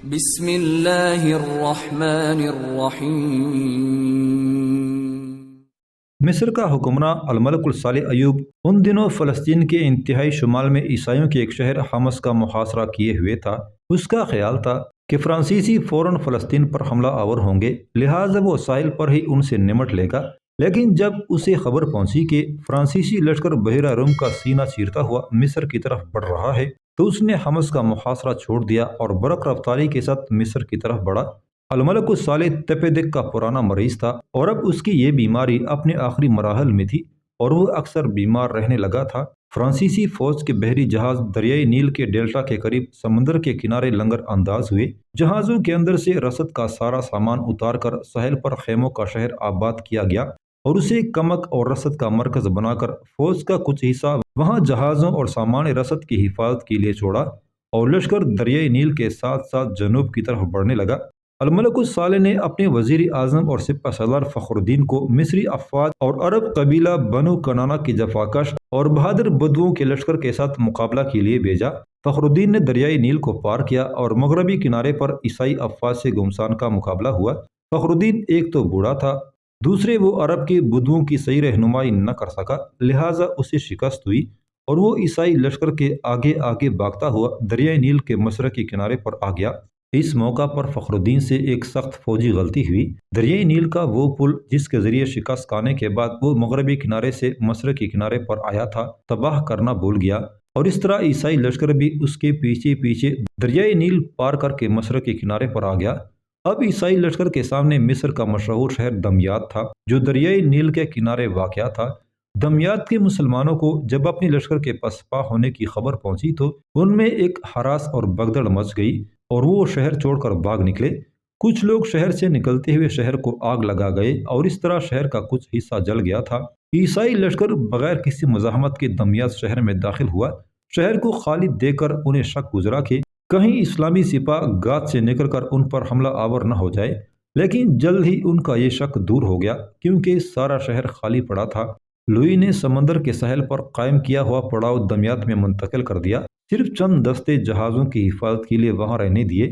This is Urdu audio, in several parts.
بسم اللہ الرحمن الرحیم۔ مصر کا حکمراں الملک الصالح ایوب ان دنوں فلسطین کے انتہائی شمال میں عیسائیوں کے ایک شہر حمص کا محاصرہ کیے ہوئے تھا۔ اس کا خیال تھا کہ فرانسیسی فوراً فلسطین پر حملہ آور ہوں گے، لہٰذا وہ ساحل پر ہی ان سے نمٹ لے گا۔ لیکن جب اسے خبر پہنچی کہ فرانسیسی لشکر بحیرہ روم کا سینہ چیرتا ہوا مصر کی طرف بڑھ رہا ہے تو اس نے حمص کا محاصرہ چھوڑ دیا اور برق رفتاری کے ساتھ مصر کی طرف بڑھا۔ الملک الصالح تپے دق کا پرانا مریض تھا اور اب اس کی یہ بیماری اپنے آخری مراحل میں تھی اور وہ اکثر بیمار رہنے لگا تھا۔ فرانسیسی فوج کے بحری جہاز دریائے نیل کے ڈیلٹا کے قریب سمندر کے کنارے لنگر انداز ہوئے۔ جہازوں کے اندر سے رسد کا سارا سامان اتار کر ساحل پر خیموں کا شہر آباد کیا گیا اور اسے کمک اور رسد کا مرکز بنا کر فوج کا کچھ حصہ وہاں جہازوں اور سامان رسد کی حفاظت کے لیے چھوڑا اور لشکر دریائے نیل کے ساتھ ساتھ جنوب کی طرف بڑھنے لگا۔ الملک الصالح نے اپنے وزیر اعظم اور سپہ سالار فخر الدین کو مصری افواج اور عرب قبیلہ بنو کنانہ کی جفاکش اور بہادر بدوؤں کے لشکر کے ساتھ مقابلہ کے لیے بھیجا۔ فخر الدین نے دریائے نیل کو پار کیا اور مغربی کنارے پر عیسائی افواج سے گھمسان کا مقابلہ ہوا۔ فخر الدین ایک تو بوڑھا تھا، دوسرے وہ عرب کے بدوؤں کی صحیح رہنمائی نہ کر سکا، لہٰذا اسے شکست ہوئی اور وہ عیسائی لشکر کے آگے آگے بھاگتا ہوا دریائے نیل کے مشرقی کنارے پر آ گیا۔ اس موقع پر فخر الدین سے ایک سخت فوجی غلطی ہوئی۔ دریائے نیل کا وہ پل جس کے ذریعے شکست کھانے کے بعد وہ مغربی کنارے سے مشرقی کنارے پر آیا تھا تباہ کرنا بھول گیا اور اس طرح عیسائی لشکر بھی اس کے پیچھے پیچھے دریائے نیل پار کر کے مشرقی کنارے پر آ گیا۔ اب عیسائی لشکر کے سامنے مصر کا مشہور شہر دمیات تھا جو دریائے نیل کے کنارے واقع تھا۔ دمیات کے مسلمانوں کو جب اپنی لشکر کے پسپا ہونے کی خبر پہنچی تو ان میں ایک ہراس اور بگدڑ مچ گئی اور وہ شہر چھوڑ کر بھاگ نکلے۔ کچھ لوگ شہر سے نکلتے ہوئے شہر کو آگ لگا گئے اور اس طرح شہر کا کچھ حصہ جل گیا تھا۔ عیسائی لشکر بغیر کسی مزاحمت کے دمیات شہر میں داخل ہوا۔ شہر کو خالی دیکھ کر انہیں شک گزرا کہ کہیں اسلامی سپاہ گات سے نکل کر ان پر حملہ آور نہ ہو جائے، لیکن جلد ہی ان کا یہ شک دور ہو گیا کیونکہ سارا شہر خالی پڑا تھا۔ لوئی نے سمندر کے ساحل پر قائم کیا ہوا پڑاؤ دمیات میں منتقل کر دیا، صرف چند دستے جہازوں کی حفاظت کے لیے وہاں رہنے دیے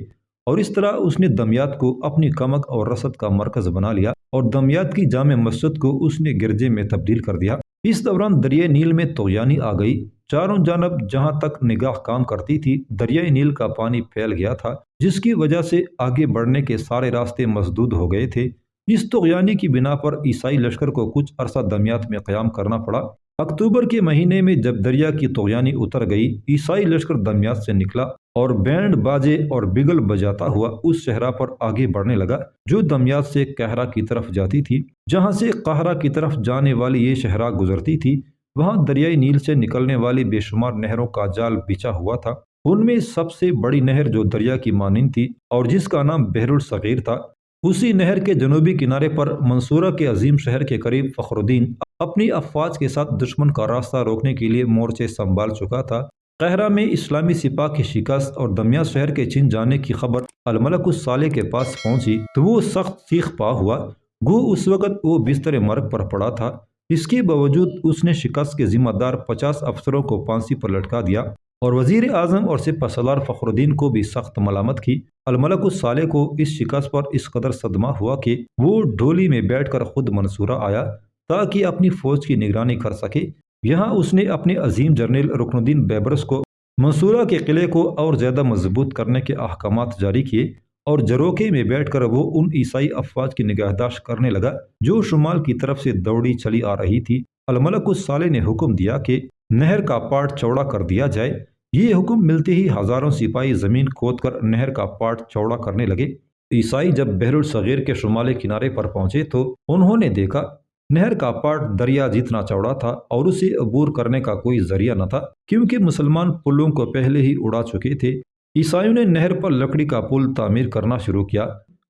اور اس طرح اس نے دمیات کو اپنی کمک اور رسد کا مرکز بنا لیا اور دمیات کی جامع مسجد کو اس نے گرجے میں تبدیل کر دیا۔ اس دوران دریائے نیل میں طغیانی آ گئی۔ چاروں جانب جہاں تک نگاہ کام کرتی تھی دریائے نیل کا پانی پھیل گیا تھا جس کی وجہ سے آگے بڑھنے کے سارے راستے مسدود ہو گئے تھے۔ اس طغیانی کی بنا پر عیسائی لشکر کو کچھ عرصہ دمیات میں قیام کرنا پڑا۔ اکتوبر کے مہینے میں جب دریا کی طغیانی اتر گئی، عیسائی لشکر دمیات سے نکلا اور بینڈ باجے اور بگل بجاتا ہوا اس صحرا پر آگے بڑھنے لگا جو دمیات سے قہرہ کی طرف جاتی تھی۔ جہاں سے قاہرہ کی طرف جانے والی یہ شہرا گزرتی تھی وہاں دریائے نیل سے نکلنے والی بے شمار نہروں کا جال بچھا ہوا تھا۔ ان میں سب سے بڑی نہر جو دریا کی مانند تھی اور جس کا نام بحر الصغیر تھا، اسی نہر کے جنوبی کنارے پر منصورہ کے عظیم شہر کے قریب فخر الدین اپنی افواج کے ساتھ دشمن کا راستہ روکنے کے لیے مورچے سنبھال چکا تھا۔ قاہرہ میں اسلامی سپاہ کی شکست اور دمیات شہر کے چھن جانے کی خبر الملک الصالح کے پاس پہنچی تو وہ سخت چیخ پا ہوا، گو اس وقت وہ بستر مرگ پر پڑا تھا۔ اس کے باوجود اس نے شکست کے ذمہ دار 50 افسروں کو پھانسی پر لٹکا دیا اور وزیر اعظم اور سپہ سالار فخر الدین کو بھی سخت ملامت کی۔ الملک الصالح کو اس شکست پر اس قدر صدمہ ہوا کہ وہ ڈھولی میں بیٹھ کر خود منصورہ آیا تاکہ اپنی فوج کی نگرانی کر سکے۔ یہاں اس نے اپنے عظیم جرنیل رکن الدین بیبرس کو منصورہ کے قلعے کو اور زیادہ مضبوط کرنے کے احکامات جاری کیے اور جروکے میں بیٹھ کر وہ ان عیسائی افواج کی نگہداشت کرنے لگا جو شمال کی طرف سے دوڑی چلی آ رہی تھی۔ الملک الصالح نے حکم دیا کہ نہر کا پاٹ چوڑا کر دیا جائے۔ یہ حکم ملتے ہی ہزاروں سپاہی زمین کھود کر نہر کا پاٹ چوڑا کرنے لگے۔ عیسائی جب بحر الصغیر کے شمالی کنارے پر پہنچے تو انہوں نے دیکھا نہر کا پاٹ دریا جتنا چوڑا تھا اور اسے عبور کرنے کا کوئی ذریعہ نہ تھا کیونکہ مسلمان پلوں کو پہلے ہی اڑا چکے تھے۔ عیسائیوں نے نہر پر لکڑی کا پل تعمیر کرنا شروع کیا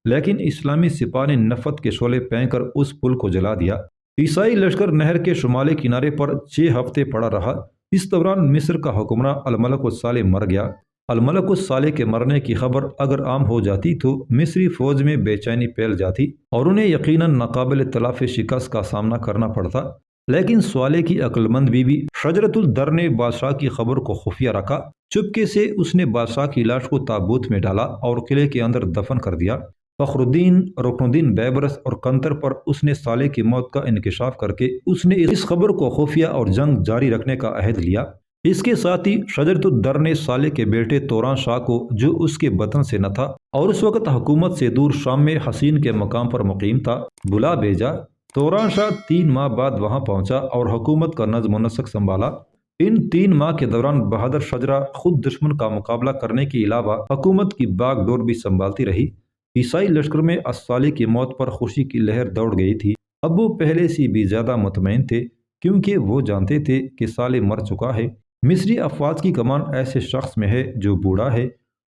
لیکن اسلامی سپاہ نے نفرت کے شعلے پھینک کر اس پل کو جلا دیا۔ عیسائی لشکر نہر کے شمالی کنارے پر 6 ہفتے پڑا رہا۔ اس دوران مصر کا حکمراں الملک الصالح مر گیا۔ الملک الصالح کے مرنے کی خبر اگر عام ہو جاتی تو مصری فوج میں بے چینی پھیل جاتی اور انہیں یقیناً ناقابل تلافی شکست کا سامنا کرنا پڑتا۔ لیکن صالح کی عقلمند بیوی شجرۃ الدر نے بادشاہ کی خبر کو خفیہ رکھا۔ چپکے سے اس نے بادشاہ کی لاش کو تابوت میں ڈالا اور قلعے کے اندر دفن کر دیا۔ فخر الدین، رکن الدین بیبرس اور قنطر پر اس نے صالح کی موت کا انکشاف کر کے اس نے اس خبر کو خفیہ اور جنگ جاری رکھنے کا عہد لیا۔ اس کے ساتھ ہی شجرۃ الدر نے صالح کے بیٹے توران شاہ کو، جو اس کے وطن سے نہ تھا اور اس وقت حکومت سے دور شام میں حسین کے مقام پر مقیم تھا، بلا بھیجا۔ توران شاہ 3 ماہ بعد وہاں پہنچا اور حکومت کا نظم و نسق سنبھالا۔ ان 3 ماہ کے دوران بہادر شجرہ خود دشمن کا مقابلہ کرنے کے علاوہ حکومت کی باغ ڈور بھی سنبھالتی رہی۔ عیسائی لشکر میں صالح کی موت پر خوشی کی لہر دوڑ گئی تھی۔ اب وہ پہلے سے بھی زیادہ مطمئن تھے، کیونکہ وہ جانتے تھے کہ صالح مر چکا ہے۔ مصری افواج کی کمان ایسے شخص میں ہے جو بوڑھا ہے،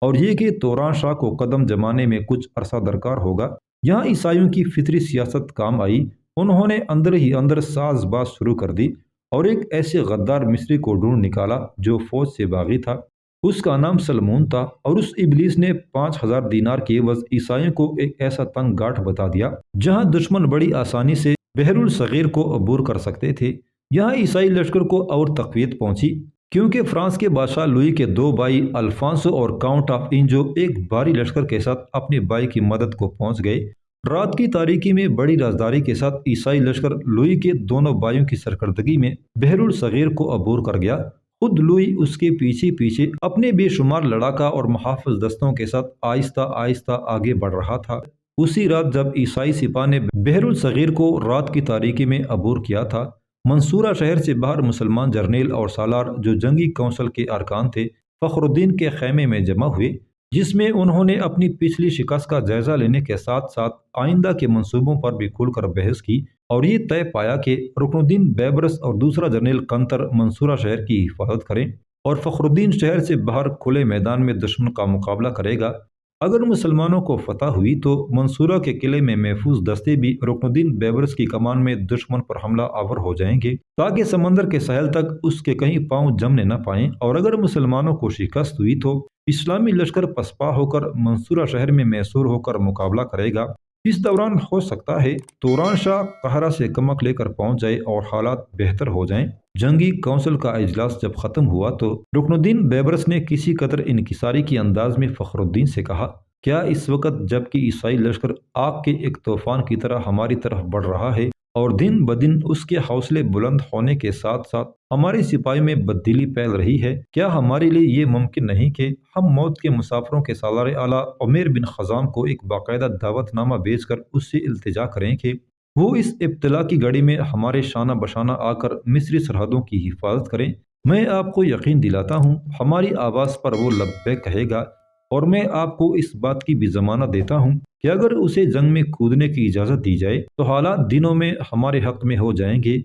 اور یہ کہ توران شاہ کو قدم جمانے میں کچھ عرصہ درکار ہوگا۔ یہاں عیسائیوں کی فطری سیاست کام آئی۔ انہوں نے اندر ہی اندر ساز باز شروع کر دی اور ایک ایسے غدار مصری کو ڈھونڈ نکالا جو فوج سے باغی تھا۔ اس کا نام سلمون تھا، اور اس ابلیس نے 5000 دینار کے عوض عیسائیوں کو ایک ایسا تنگ گاٹھ بتا دیا جہاں دشمن بڑی آسانی سے بحر الصغیر کو عبور کر سکتے تھے۔ یہاں عیسائی لشکر کو اور تقویت پہنچی، کیونکہ فرانس کے بادشاہ لوئی کے 2 بھائی الفانسو اور کاؤنٹ آف انجو ایک بھاری لشکر کے ساتھ اپنے بھائی کی مدد کو پہنچ گئے۔ رات کی تاریکی میں بڑی رازداری کے ساتھ عیسائی لشکر لوئی کے دونوں بھائیوں کی سرکردگی میں بحر الصغیر کو عبور کر گیا۔ خود لوئی اس کے پیچھے پیچھے اپنے بے شمار لڑاکا اور محافظ دستوں کے ساتھ آہستہ آہستہ آگے بڑھ رہا تھا۔ اسی رات جب عیسائی سپاہ نے بحر الصغیر کو رات کی تاریکی میں عبور کیا تھا، منصورہ شہر سے باہر مسلمان جرنیل اور سالار، جو جنگی کونسل کے ارکان تھے، فخر الدین کے خیمے میں جمع ہوئے، جس میں انہوں نے اپنی پچھلی شکست کا جائزہ لینے کے ساتھ ساتھ آئندہ کے منصوبوں پر بھی کھل کر بحث کی، اور یہ طے پایا کہ رکن الدین بیبرس اور دوسرا جرنیل قنطر منصورہ شہر کی حفاظت کریں اور فخر الدین شہر سے باہر کھلے میدان میں دشمن کا مقابلہ کرے گا۔ اگر مسلمانوں کو فتح ہوئی تو منصورہ کے قلعے میں محفوظ دستے بھی رکن الدین بیبرس کی کمان میں دشمن پر حملہ آور ہو جائیں گے، تاکہ سمندر کے ساحل تک اس کے کہیں پاؤں جمنے نہ پائیں، اور اگر مسلمانوں کو شکست ہوئی تو اسلامی لشکر پسپا ہو کر منصورہ شہر میں محصور ہو کر مقابلہ کرے گا۔ اس دوران ہو سکتا ہے توران شاہ قاہرہ سے کمک لے کر پہنچ جائے اور حالات بہتر ہو جائیں۔ جنگی کونسل کا اجلاس جب ختم ہوا تو رکن الدین بیبرس نے کسی قدر انکساری کی انداز میں فخر الدین سے کہا، کیا اس وقت جب کہ عیسائی لشکر آگ کے ایک طوفان کی طرح ہماری طرف بڑھ رہا ہے اور دن بدن اس کے حوصلے بلند ہونے کے ساتھ ساتھ ہمارے سپاہیوں میں بددلی پھیل رہی ہے، کیا ہمارے لیے یہ ممکن نہیں کہ ہم موت کے مسافروں کے سالار اعلیٰ عمیر بن خزام کو ایک باقاعدہ دعوت نامہ بھیج کر اس سے التجا کریں کہ وہ اس ابتلا کی گھڑی میں ہمارے شانہ بشانہ آ کر مصری سرحدوں کی حفاظت کریں؟ میں آپ کو یقین دلاتا ہوں ہماری آواز پر وہ لبیک کہے گا، اور میں آپ کو اس بات کی بھی ضمانت دیتا ہوں کہ اگر اسے جنگ میں کودنے کی اجازت دی جائے تو حالات دنوں میں ہمارے حق میں ہو جائیں گے،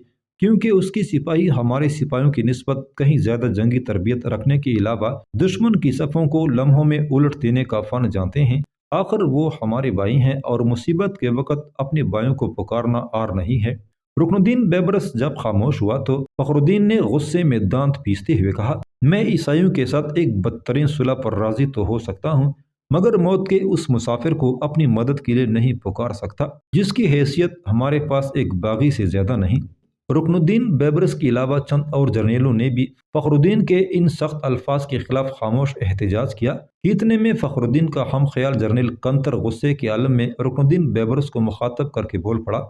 کیونکہ اس کی سپاہی ہمارے سپاہیوں کی نسبت کہیں زیادہ جنگی تربیت رکھنے کے علاوہ دشمن کی صفوں کو لمحوں میں الٹ دینے کا فن جانتے ہیں۔ آخر وہ ہمارے بھائی ہیں اور مصیبت کے وقت اپنے بھائیوں کو پکارنا آر نہیں ہے۔ رکن الدین بیبرس جب خاموش ہوا تو فخر الدین نے غصے میں دانت پیستے ہوئے کہا، میں عیسائیوں کے ساتھ ایک بدترین صلح پر راضی تو ہو سکتا ہوں، مگر موت کے اس مسافر کو اپنی مدد کے لیے نہیں پکار سکتا جس کی حیثیت ہمارے پاس ایک باغی سے زیادہ نہیں۔ رکن الدین بیبرس کے علاوہ چند اور جرنیلوں نے بھی فخر الدین کے ان سخت الفاظ کے خلاف خاموش احتجاج کیا۔ اتنے میں فخر الدین کا ہم خیال جرنیل قنطر غصے کے عالم میں رکن الدین بیبرس کو مخاطب کر کے بول پڑا،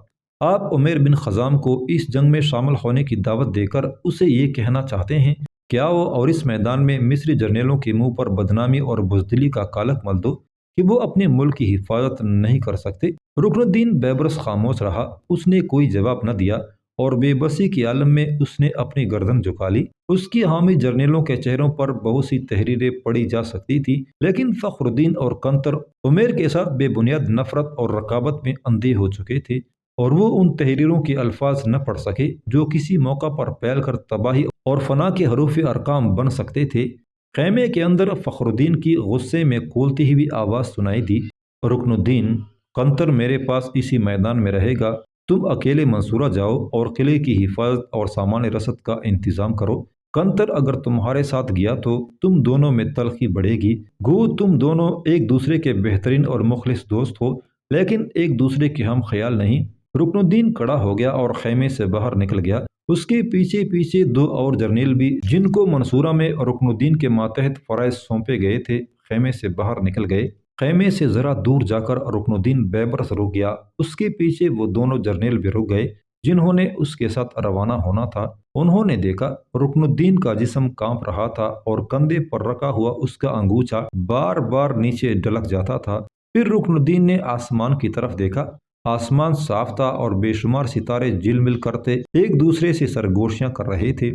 آپ عمیر بن خزام کو اس جنگ میں شامل ہونے کی دعوت دے کر اسے یہ کہنا چاہتے ہیں کیا وہ اور اس میدان میں مصری جرنیلوں کے منہ پر بدنامی اور بزدلی کا کالک مل دو کہ وہ اپنے ملک کی حفاظت نہیں کر سکتے؟ رکن الدین بیبرس خاموش رہا، اس نے کوئی جواب نہ دیا، اور بے بسی کے عالم میں اس نے اپنی گردن جھکا لی۔ اس کی حامی جرنیلوں کے چہروں پر بہت سی تحریریں پڑھی جا سکتی تھی، لیکن فخر الدین اور قنطر عمیر کے ساتھ بے بنیاد نفرت اور رقابت میں اندھے ہو چکے تھے، اور وہ ان تحریروں کے الفاظ نہ پڑھ سکے جو کسی موقع پر پھیل کر تباہی اور فنا کے حروف ارقام بن سکتے تھے۔ خیمے کے اندر فخر الدین کی غصے میں کھولتی ہوئی آواز سنائی دی، رکن الدین، قنطر میرے پاس اسی میدان میں رہے گا، تم اکیلے منصورہ جاؤ اور قلعے کی حفاظت اور سامان رسد کا انتظام کرو۔ قنطر اگر تمہارے ساتھ گیا تو تم دونوں میں تلخی بڑھے گی، گو تم دونوں ایک دوسرے کے بہترین اور مخلص دوست ہو لیکن ایک دوسرے کے ہم خیال نہیں۔ رکن الدین کھڑا ہو گیا اور خیمے سے باہر نکل گیا۔ اس کے پیچھے پیچھے 2 اور جرنیل بھی، جن کو منصورہ میں رکن الدین کے ماتحت فرائض سونپے گئے تھے، خیمے سے باہر نکل گئے۔ خیمے سے ذرا دور جا کر رکن الدین بے برس رک گیا۔ اس کے پیچھے وہ دونوں جرنیل بھی رک گئے جنہوں نے اس کے ساتھ روانہ ہونا تھا۔ انہوں نے دیکھا رکن الدین کا جسم کانپ رہا تھا اور کندھے پر رکھا ہوا اس کا انگوچھا بار بار نیچے ڈلک جاتا تھا۔ پھر رکن الدین نے آسمان کی طرف دیکھا۔ آسمان صاف تھا اور بے شمار ستارے جل مل کرتے ایک دوسرے سے سرگوشیاں کر رہے تھے۔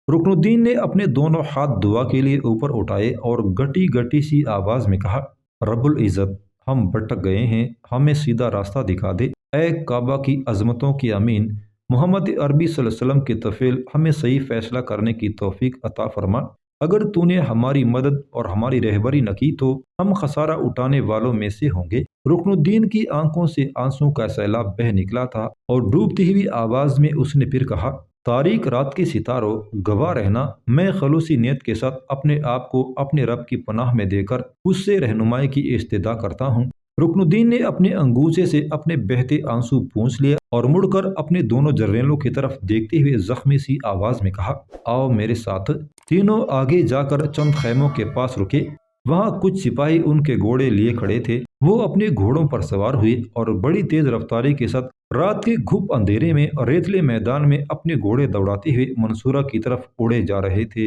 رکن الدین نے اپنے دونوں ہاتھ دعا کے لیے اوپر اٹھائے اور گٹی گٹی سی آواز میں کہا، رب العزت، ہم بھٹک گئے ہیں، ہمیں سیدھا راستہ دکھا دے۔ اے کعبہ کی عظمتوں کی امین، محمد عربی صلی اللہ علیہ وسلم کے طفیل، ہمیں صحیح فیصلہ کرنے کی توفیق عطا فرما۔ اگر تو نے ہماری مدد اور ہماری رہبری نہ کی تو ہم خسارہ اٹھانے والوں میں سے ہوں گے۔ رکن الدین کی آنکھوں سے آنسوں کا سیلاب بہہ نکلا تھا اور ڈوبتی ہوئی آواز میں اس نے پھر کہا، تاریک رات کے ستاروں، گواہ رہنا، میں خلوصی نیت کے ساتھ اپنے آپ کو اپنے رب کی پناہ میں دے کر اس سے رہنمائی کی استدعا کرتا ہوں۔ رکن الدین نے اپنے انگوچھے سے اپنے بہتے آنسو پونچھ لیا اور مڑ کر اپنے دونوں جرنیلوں کی طرف دیکھتے ہوئے زخمی سی آواز میں کہا، آؤ میرے ساتھ۔ تینوں آگے جا کر چند خیموں کے پاس رکے۔ وہاں کچھ سپاہی ان کے گھوڑے لیے کھڑے تھے۔ وہ اپنے گھوڑوں پر سوار ہوئے اور بڑی تیز رفتاری کے ساتھ رات کے گھپ اندھیرے میں ریتلے میدان میں اپنے گھوڑے دوڑاتے ہوئے منصورہ کی طرف اڑے جا رہے تھے۔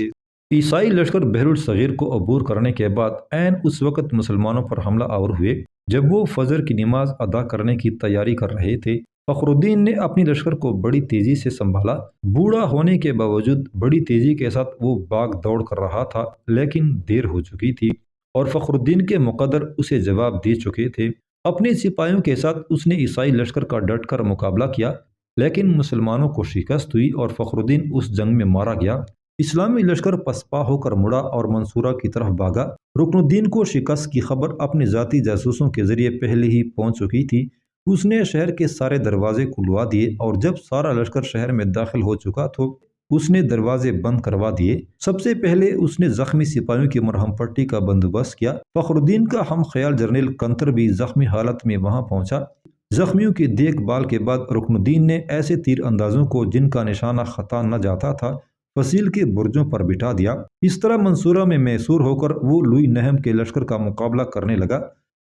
عیسائی لشکر بحر الصغیر کو عبور کرنے کے بعد عین اس وقت مسلمانوں پر حملہ آور ہوئے جب وہ فجر کی نماز ادا کرنے کی تیاری کر رہے تھے۔ فخر الدین نے اپنی لشکر کو بڑی تیزی سے سنبھالا۔ بوڑھا ہونے کے باوجود بڑی تیزی کے ساتھ وہ بھاگ دوڑ کر رہا تھا، لیکن دیر ہو چکی تھی اور فخر الدین کے مقدر اسے جواب دے چکے تھے۔ اپنے سپاہیوں کے ساتھ اس نے عیسائی لشکر کا ڈٹ کر مقابلہ کیا، لیکن مسلمانوں کو شکست ہوئی اور فخر الدین اس جنگ میں مارا گیا۔ اسلامی لشکر پسپا ہو کر مڑا اور منصورہ کی طرف بھاگا۔ رکن الدین کو شکست کی خبر اپنے ذاتی جاسوسوں کے ذریعے پہلے ہی پہنچ چکی تھی۔ اس نے شہر کے سارے دروازے کھلوا دیے اور جب سارا لشکر شہر میں داخل ہو چکا تو اس نے دروازے بند کروا دیے۔ سب سے پہلے اس نے زخمی سپاہیوں کی مرہم پٹی کا بندوبست کیا۔ فخر الدین کا ہم خیال جرنیل کنتر بھی زخمی حالت میں وہاں پہنچا۔ زخمیوں کی دیکھ بھال کے بعد رکن الدین نے ایسے تیر اندازوں کو جن کا نشانہ خطا نہ جاتا تھا فصیل کے برجوں پر بٹھا دیا۔ اس طرح منصورہ میں میسور ہو کر وہ لوئی نہم کے لشکر کا مقابلہ کرنے لگا۔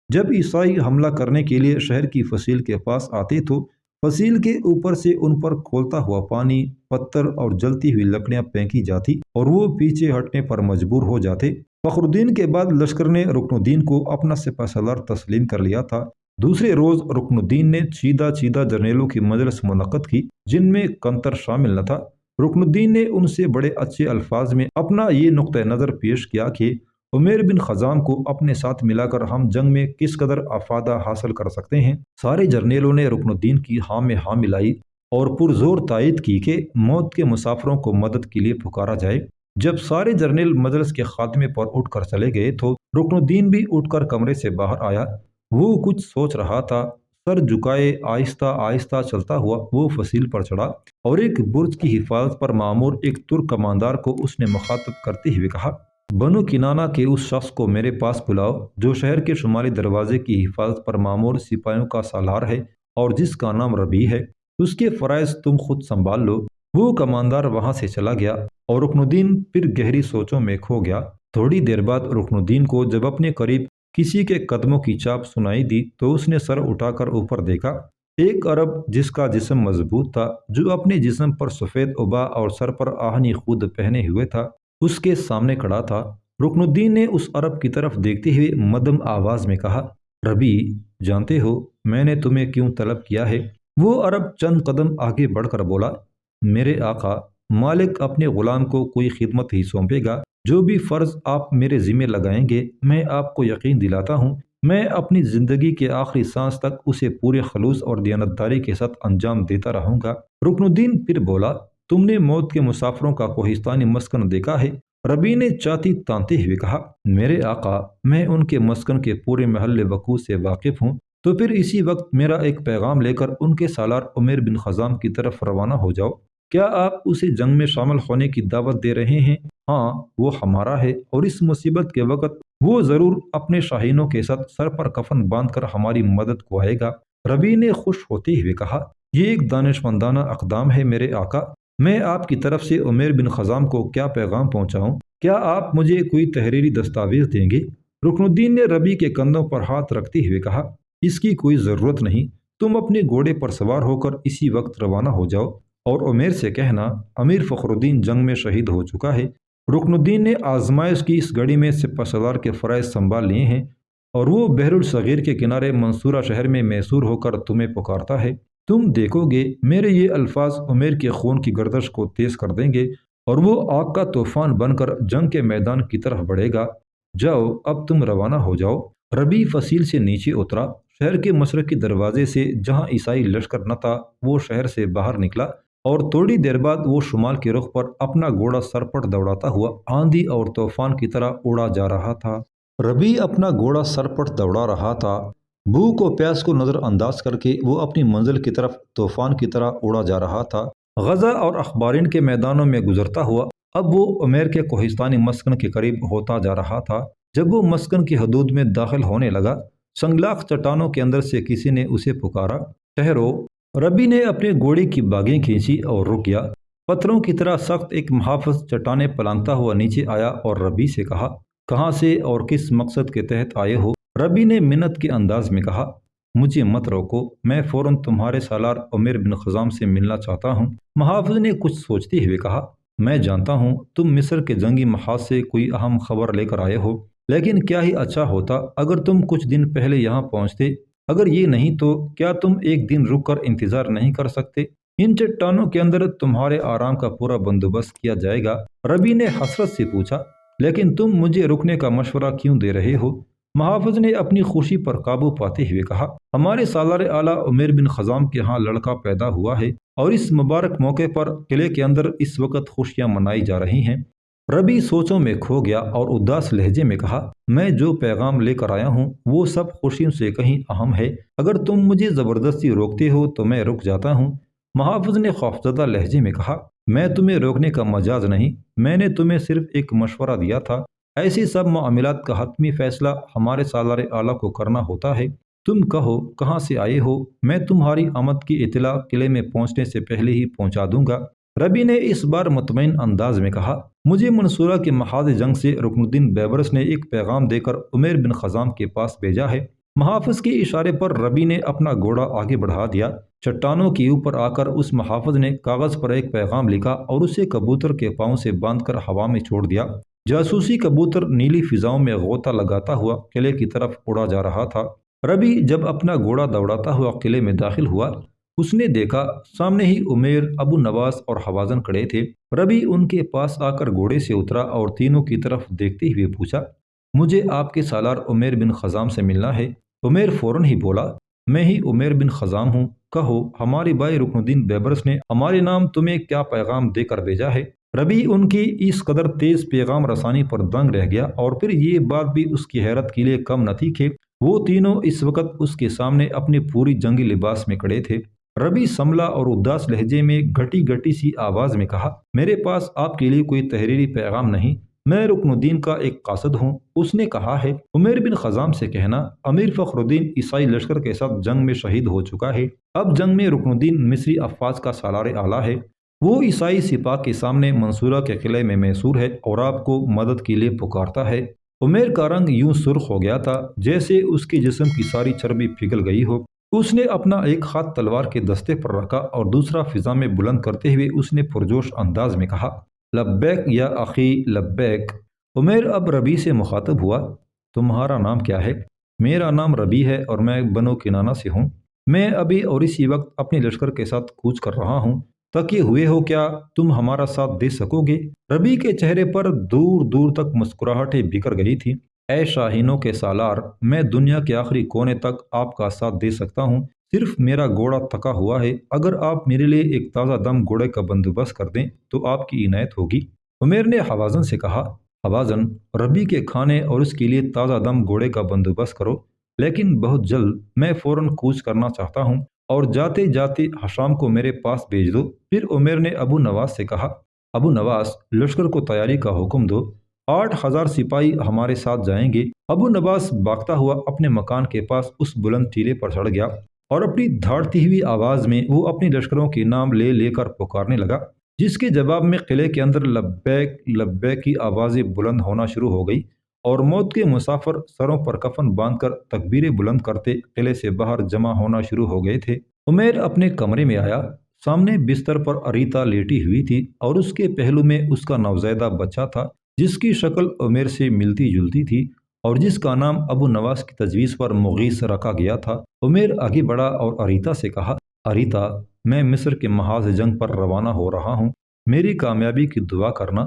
جب عیسائی حملہ کرنے کے لیے شہر کی فصیل کے پاس آتے تو فصیل کے اوپر سے ان پر کھولتا ہوا پانی، پتھر اور جلتی ہوئی لکڑیاں پھینکی جاتی اور وہ پیچھے ہٹنے پر مجبور ہو جاتے۔ فخر الدین کے بعد لشکر نے رکن الدین کو اپنا سپہ سالار تسلیم کر لیا تھا۔ دوسرے روز رکن الدین نے چیدہ جرنیلوں کی مجلس منعقد کی جن میں کنتر شامل نہ تھا۔ رکن الدین نے ان سے بڑے اچھے الفاظ میں اپنا یہ نقطہ نظر پیش کیا کہ عمیر بن خزام کو اپنے ساتھ ملا کر ہم جنگ میں کس قدر افادہ حاصل کر سکتے ہیں۔ سارے جرنیلوں نے رکن الدین کی ہاں میں ہاں ملائی اور پرزور تائید کی کہ موت کے مسافروں کو مدد کے لیے پکارا جائے۔ جب سارے جرنیل مجلس کے خاتمے پر اٹھ کر چلے گئے تو رکن الدین بھی اٹھ کر کمرے سے باہر آیا۔ وہ کچھ سوچ رہا تھا۔ سر جھکائے آہستہ آہستہ چلتا ہوا وہ فصیل پر چڑھا اور ایک برج کی حفاظت پر مامور ایک ترک کماندار کو اس نے مخاطب کرتے ہوئے کہا، بنو کنانہ کے اس شخص کو میرے پاس بلاؤ جو شہر کے شمالی دروازے کی حفاظت پر مامور سپاہیوں کا سالار ہے اور جس کا نام ربیع ہے۔ اس کے فرائض تم خود سنبھال لو۔ وہ کماندار وہاں سے چلا گیا اور رکن الدین پھر گہری سوچوں میں کھو گیا۔ تھوڑی دیر بعد رکن الدین کو جب اپنے قریب کسی کے قدموں کی چاپ سنائی دی تو اس نے سر اٹھا کر اوپر دیکھا۔ ایک عرب جس کا جسم مضبوط تھا، جو اپنے جسم پر سفید عبا اور سر پر آہنی خود پہنے ہوئے تھا، اس کے سامنے کھڑا تھا۔ رکن الدین نے اس عرب کی طرف دیکھتے ہوئے مدھم آواز میں کہا، ربیع، جانتے ہو میں نے تمہیں کیوں طلب کیا ہے؟ وہ عرب چند قدم آگے بڑھ کر بولا، میرے آقا، مالک اپنے غلام کو کوئی خدمت ہی سونپے گا۔ جو بھی فرض آپ میرے ذمہ لگائیں گے میں آپ کو یقین دلاتا ہوں میں اپنی زندگی کے آخری سانس تک اسے پورے خلوص اور دیانتداری کے ساتھ انجام دیتا رہوں گا۔ رکن الدین پھر بولا، تم نے موت کے مسافروں کا کوہستانی مسکن دیکھا ہے؟ ربیع نے چھاتی تانتے ہوئے کہا، میرے آقا، میں ان کے مسکن کے پورے محل وقوع سے واقف ہوں۔ تو پھر اسی وقت میرا ایک پیغام لے کر ان کے سالار عمیر بن خزام کی طرف روانہ ہو جاؤ۔ کیا آپ اسے جنگ میں شامل ہونے کی دعوت دے رہے ہیں؟ ہاں، وہ ہمارا ہے اور اس مصیبت کے وقت وہ ضرور اپنے شاہینوں کے ساتھ سر پر کفن باندھ کر ہماری مدد کو آئے گا۔ ربیع نے خوش ہوتے ہوئے کہا، یہ ایک دانشمندانہ اقدام ہے میرے آقا۔ میں آپ کی طرف سے عمیر بن خزام کو کیا پیغام پہنچاؤں؟ کیا آپ مجھے کوئی تحریری دستاویز دیں گے؟ رکن الدین نے ربی کے کندھوں پر ہاتھ رکھتے ہوئے کہا، اس کی کوئی ضرورت نہیں، تم اپنے گھوڑے پر سوار ہو کر اسی وقت روانہ ہو جاؤ اور عمیر سے کہنا امیر فخر الدین جنگ میں شہید ہو چکا ہے۔ رکن الدین نے آزمائش کی اس گھڑی میں سپہ سالار کے فرائض سنبھال لیے ہیں اور وہ بحر الصغیر کے کنارے منصورہ شہر میں میسور ہو کر تمہیں پکارتا ہے۔ تم دیکھو گے میرے یہ الفاظ عمیر کے خون کی گردش کو تیز کر دیں گے اور وہ آگ کا طوفان بن کر جنگ کے میدان کی طرف بڑھے گا۔ جاؤ اب تم روانہ ہو جاؤ۔ ربی فصیل سے نیچے اترا، شہر کے مشرقی دروازے سے جہاں عیسائی لشکر نہ تھا وہ شہر سے باہر نکلا اور تھوڑی دیر بعد وہ شمال کے رخ پر اپنا گھوڑا سرپٹ دوڑاتا ہوا آندھی اور طوفان کی طرح اڑا جا رہا تھا۔ ربی اپنا گھوڑا سرپٹ دوڑا رہا تھا، بھوک و پیاس کو نظر انداز کر کے وہ اپنی منزل کی طرف طوفان کی طرح اڑا جا رہا تھا۔ غزہ اور اخبارین کے میدانوں میں گزرتا ہوا اب وہ عمیر کے کوہستانی مسکن کے قریب ہوتا جا رہا تھا۔ جب وہ مسکن کی حدود میں داخل ہونے لگا، سنگلاخ چٹانوں کے اندر سے کسی نے اسے پکارا، ٹھہرو۔ ربی نے اپنے گھوڑے کی باگیں کھینچی اور رک گیا۔ پتھروں کی طرح سخت ایک محافظ چٹانیں پلانگتا ہوا نیچے آیا اور ربی سے کہا، کہاں سے اور کس مقصد کے تحت آئے ہو؟ ربی نے منت کے انداز میں کہا، مجھے مت روکو، میں فوراً تمہارے سالار عمیر بن خزام سے ملنا چاہتا ہوں۔ محافظ نے کچھ سوچتے ہوئے کہا، میں جانتا ہوں تم مصر کے جنگی محاذ سے کوئی اہم خبر لے کر آئے ہو، لیکن کیا ہی اچھا ہوتا اگر تم کچھ دن پہلے یہاں پہنچتے۔ اگر یہ نہیں تو کیا تم ایک دن رک کر انتظار نہیں کر سکتے؟ ان چٹانوں کے اندر تمہارے آرام کا پورا بندوبست کیا جائے گا۔ ربی نے حسرت سے پوچھا، لیکن تم مجھے رکنے کا مشورہ کیوں دے رہے ہو؟ محافظ نے اپنی خوشی پر قابو پاتے ہوئے کہا، ہمارے سالار اعلیٰ عمیر بن خزام کے ہاں لڑکا پیدا ہوا ہے اور اس مبارک موقع پر قلعے کے اندر اس وقت خوشیاں منائی جا رہی ہیں۔ ربی سوچوں میں کھو گیا اور اداس لہجے میں کہا، میں جو پیغام لے کر آیا ہوں وہ سب خوشیوں سے کہیں اہم ہے، اگر تم مجھے زبردستی روکتے ہو تو میں رک جاتا ہوں۔ محافظ نے خوفزدہ لہجے میں کہا، میں تمہیں روکنے کا مجاز نہیں، میں نے تمہیں صرف ایک مشورہ دیا تھا، ایسی سب معاملات کا حتمی فیصلہ ہمارے سالار اعلیٰ کو کرنا ہوتا ہے۔ تم کہو کہاں سے آئے ہو، میں تمہاری آمد کی اطلاع قلعے میں پہنچنے سے پہلے ہی پہنچا دوں گا۔ ربی نے اس بار مطمئن انداز میں کہا، مجھے منصورہ کے محاذ جنگ سے رکن الدین بیبرس نے ایک پیغام دے کر عمیر بن خزام کے پاس بھیجا ہے۔ محافظ کے اشارے پر ربی نے اپنا گھوڑا آگے بڑھا دیا۔ چٹانوں کے اوپر آ کر اس محافظ نے کاغذ پر ایک پیغام لکھا اور اسے کبوتر کے پاؤں سے باندھ کر ہوا میں چھوڑ دیا۔ جاسوسی کبوتر نیلی فضاؤں میں غوطہ لگاتا ہوا قلعے کی طرف اڑا جا رہا تھا۔ ربی جب اپنا گھوڑا دوڑاتا ہوا قلعے میں داخل ہوا، اس نے دیکھا سامنے ہی عمیر، ابو نواس اور حوازن کھڑے تھے۔ ربی ان کے پاس آ کر گھوڑے سے اترا اور تینوں کی طرف دیکھتے ہوئے پوچھا، مجھے آپ کے سالار عمیر بن خزام سے ملنا ہے۔ عمیر فوراً ہی بولا، میں ہی عمیر بن خزام ہوں، کہو ہمارے بھائی رکن الدین بیبرس نے ہمارے نام تمہیں کیا پیغام دے کر بھیجا ہے؟ ربی ان کی اس قدر تیز پیغام رسانی پر دنگ رہ گیا اور پھر یہ بات بھی اس کی حیرت کے لیے کم نہ تھی کہ وہ تینوں اس وقت اس کے سامنے اپنی پوری جنگی لباس میں کھڑے تھے۔ ربی سنبھلا اور اداس لہجے میں گھٹی گھٹی سی آواز میں کہا، میرے پاس آپ کے لیے کوئی تحریری پیغام نہیں، میں رکن الدین کا ایک قاصد ہوں۔ اس نے کہا ہے عمیر بن خزام سے کہنا امیر فخر الدین عیسائی لشکر کے ساتھ جنگ میں شہید ہو چکا ہے، اب جنگ میں رکن الدین مصری افواج کا سالار اعلیٰ ہے، وہ عیسائی سپاہ کے سامنے منصورہ کے قلعے میں میسور ہے اور آپ کو مدد کے لیے پکارتا ہے۔ عمیر کا رنگ یوں سرخ ہو گیا تھا جیسے اس کے جسم کی ساری چربی پگھل گئی ہو۔ اس نے اپنا ایک ہاتھ تلوار کے دستے پر رکھا اور دوسرا فضا میں بلند کرتے ہوئے اس نے پرجوش انداز میں کہا، لبیک یا اخی لبیک۔ عمیر اب ربی سے مخاطب ہوا، تمہارا نام کیا ہے؟ میرا نام ربی ہے اور میں بنو کنانہ سے ہوں، میں ابھی اور اسی وقت اپنے لشکر کے ساتھ کوچ کر رہا ہوں، تکے ہوئے ہو کیا تم ہمارا ساتھ دے سکو گے؟ ربی کے چہرے پر دور دور تک مسکراہٹیں بکھر گئی تھی۔ اے شاہینوں کے سالار، میں دنیا کے آخری کونے تک آپ کا ساتھ دے سکتا ہوں، صرف میرا گھوڑا تھکا ہوا ہے، اگر آپ میرے لیے ایک تازہ دم گھوڑے کا بندوبست کر دیں تو آپ کی عنایت ہوگی۔ عمیر نے حوازن سے کہا، حوازن، ربی کے کھانے اور اس کے لیے تازہ دم گھوڑے کا بندوبست کرو، لیکن بہت جلد، میں فوراً کوچ کرنا چاہتا ہوں اور جاتے جاتے حشام کو میرے پاس بھیج دو۔ پھر عمیر نے ابو نواس سے کہا، ابو نواس، لشکر کو تیاری کا حکم دو، 8,000 سپاہی ہمارے ساتھ جائیں گے۔ ابو نواس بھاگتا ہوا اپنے مکان کے پاس اس بلند ٹیلے پر چڑھ گیا اور اپنی دھاڑتی ہوئی آواز میں وہ اپنے لشکروں کے نام لے لے کر پکارنے لگا، جس کے جواب میں قلعے کے اندر لبیک لبیک کی آوازیں بلند ہونا شروع ہو گئی اور موت کے مسافر سروں پر کفن باندھ کر تکبیریں بلند کرتے قلعے سے باہر جمع ہونا شروع ہو گئے تھے۔ عمیر اپنے کمرے میں آیا۔ سامنے بستر پر اریتا لیٹی ہوئی تھی اور اس کے پہلو میں اس کا نوزائیدہ بچہ تھا، جس کی شکل عمیر سے ملتی جلتی تھی اور جس کا نام ابو نواس کی تجویز پر مغیث رکھا گیا تھا۔ عمیر آگے بڑھا اور اریتا سے کہا، اریتا، میں مصر کے محاذ جنگ پر روانہ ہو رہا ہوں، میری کامیابی کی دعا کرنا۔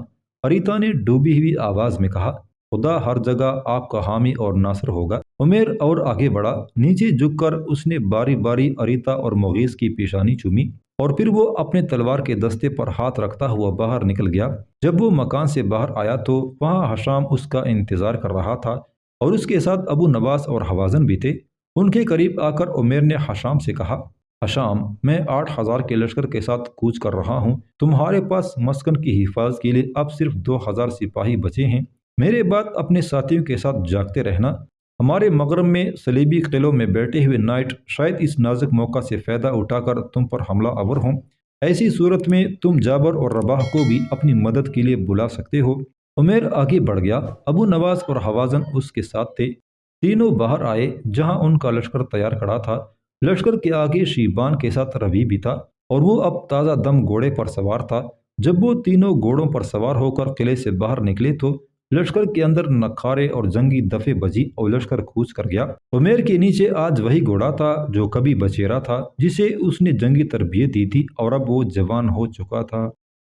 اریتا نے ڈوبی ہوئی آواز میں کہا، خدا ہر جگہ آپ کا حامی اور ناصر ہوگا۔ عمیر اور آگے بڑھا، نیچے جھک کر اس نے باری باری اریتا اور مغیث کی پیشانی چومی اور پھر وہ اپنے تلوار کے دستے پر ہاتھ رکھتا ہوا باہر نکل گیا۔ جب وہ مکان سے باہر آیا تو وہاں حشام اس کا انتظار کر رہا تھا اور اس کے ساتھ ابو نواس اور حوازن بھی تھے۔ ان کے قریب آ کر عمیر نے حشام سے کہا، حشام، میں 8,000 کے لشکر کے ساتھ کوچ کر رہا ہوں، تمہارے پاس مسکن کی حفاظت کے لیے اب صرف 2,000 سپاہی بچے ہیں، میرے بعد اپنے ساتھیوں کے ساتھ جاگتے رہنا۔ ہمارے مغرب میں صلیبی قلعوں میں بیٹھے ہوئے نائٹ شاید اس نازک موقع سے فائدہ اٹھا کر تم پر حملہ آور ہوں، ایسی صورت میں تم جابر اور رباح کو بھی اپنی مدد کے لیے بلا سکتے ہو۔ عمیر آگے بڑھ گیا، ابو نواس اور حوازن اس کے ساتھ تھے۔ تینوں باہر آئے جہاں ان کا لشکر تیار کھڑا تھا۔ لشکر کے آگے شیبان کے ساتھ ربی بھی تھا اور وہ اب تازہ دم گھوڑے پر سوار تھا۔ جب وہ تینوں گھوڑوں پر سوار ہو کر قلعے سے باہر نکلے تو لشکر کے اندر نکھارے اور جنگی دفے بجی اور لشکر کوچ کر گیا۔ عمیر کے نیچے آج وہی گھوڑا تھا جو کبھی بچیرا تھا، جسے اس نے جنگی تربیت دی تھی اور اب وہ جوان ہو چکا تھا۔